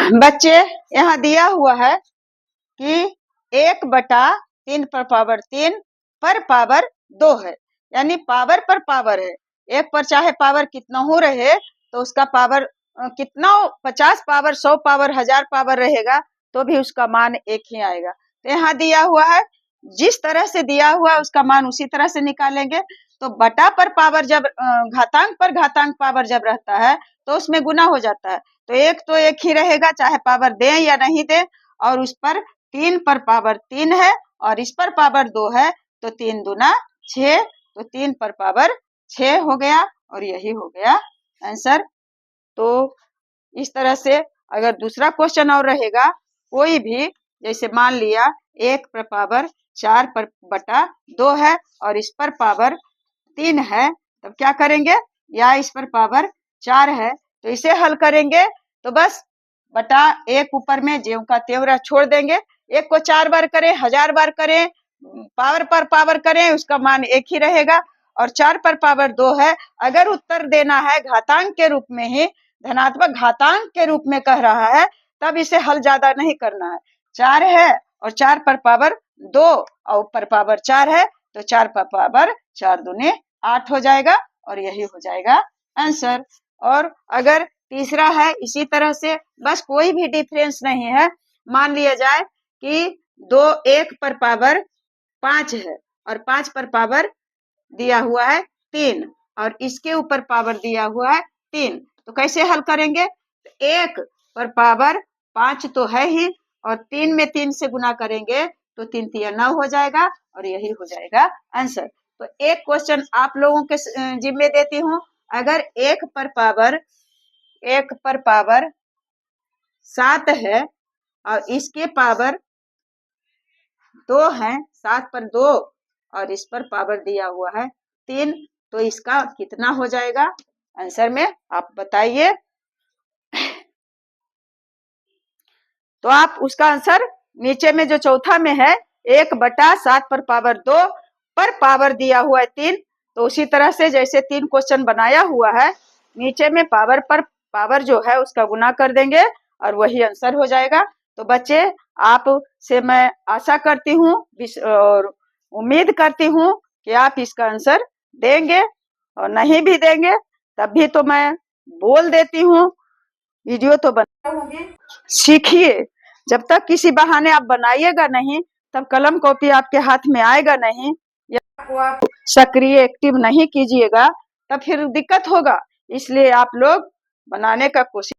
बच्चे यहाँ दिया हुआ है कि 1/3 पर पावर 3 पर पावर 2 है, यानी पावर पर पावर है। एक पर चाहे पावर कितना हो रहे तो उसका पावर कितना 50 पावर 100 पावर 1000 पावर रहेगा तो भी उसका मान एक ही आएगा। तो यहाँ दिया हुआ है, जिस तरह से दिया हुआ है उसका मान उसी तरह से निकालेंगे। तो बटा पर पावर जब घातांक पर घातांक पावर जब रहता है तो उसमें गुना हो जाता है। तो एक ही रहेगा चाहे पावर दें या नहीं दें, और उस पर 3 पर पावर 3 है और इस पर पावर 2 है तो 3 दूना 6, तो 3 पर पावर 6 हो गया और यही हो गया आंसर। तो इस तरह से अगर दूसरा क्वेश्चन और रहेगा कोई भी, जैसे मान लिया 1 पर पावर 4 पर बटा 2 है और इस पर पावर 3 है, तब क्या करेंगे, या इस पर पावर 4 है तो इसे हल करेंगे तो बस बटा 1 ऊपर में ज्यों का त्यों छोड़ देंगे। 1 को 4 बार करें 1000 बार करें, पावर पर पावर करें, उसका मान एक ही रहेगा। और 4 पर पावर 2 है, अगर उत्तर देना है घातांक के रूप में ही, धनात्मक घातांक के रूप में कह रहा है, तब इसे हल ज्यादा नहीं करना है। 4 है और 4 पर पावर 2 और ऊपर पावर 4 है तो 4 पर पावर 4 दूने 8 हो जाएगा और यही हो जाएगा आंसर। और अगर तीसरा है इसी तरह से, बस कोई भी डिफरेंस नहीं है। मान लिया जाए कि 1 पर पावर 5 है और 5 पर पावर दिया हुआ है 3 और इसके ऊपर पावर दिया हुआ है 3, तो कैसे हल करेंगे। 1 पर पावर 5 तो है ही और 3 में 3 से गुना करेंगे तो 3 तिया 9 हो जाएगा और यही हो जाएगा आंसर। तो एक क्वेश्चन आप लोगों के जिम्मे देती हूँ, अगर 1 पर पावर 7 है और इसके पावर 2 है, 7 पर 2 और इस पर पावर दिया हुआ है 3, तो इसका कितना हो जाएगा आंसर में आप बताइए। तो आप उसका आंसर नीचे में जो चौथा में है 1/7 पर पावर 2 पर पावर दिया हुआ है 3, तो उसी तरह से जैसे 3 क्वेश्चन बनाया हुआ है नीचे में पावर पर पावर जो है उसका गुना कर देंगे और वही आंसर हो जाएगा। तो बच्चे आप से मैं आशा करती हूँ और उम्मीद करती हूँ कि आप इसका आंसर देंगे, और नहीं भी देंगे तब भी तो मैं बोल देती हूँ, वीडियो तो बना होंगे। सीखिए, जब तक किसी बहाने आप बनाइएगा नहीं तब कलम कॉपी आपके हाथ में आएगा नहीं, या आप सक्रिय एक्टिव नहीं कीजिएगा तब फिर दिक्कत होगा। इसलिए आप लोग बनाने का कोशिश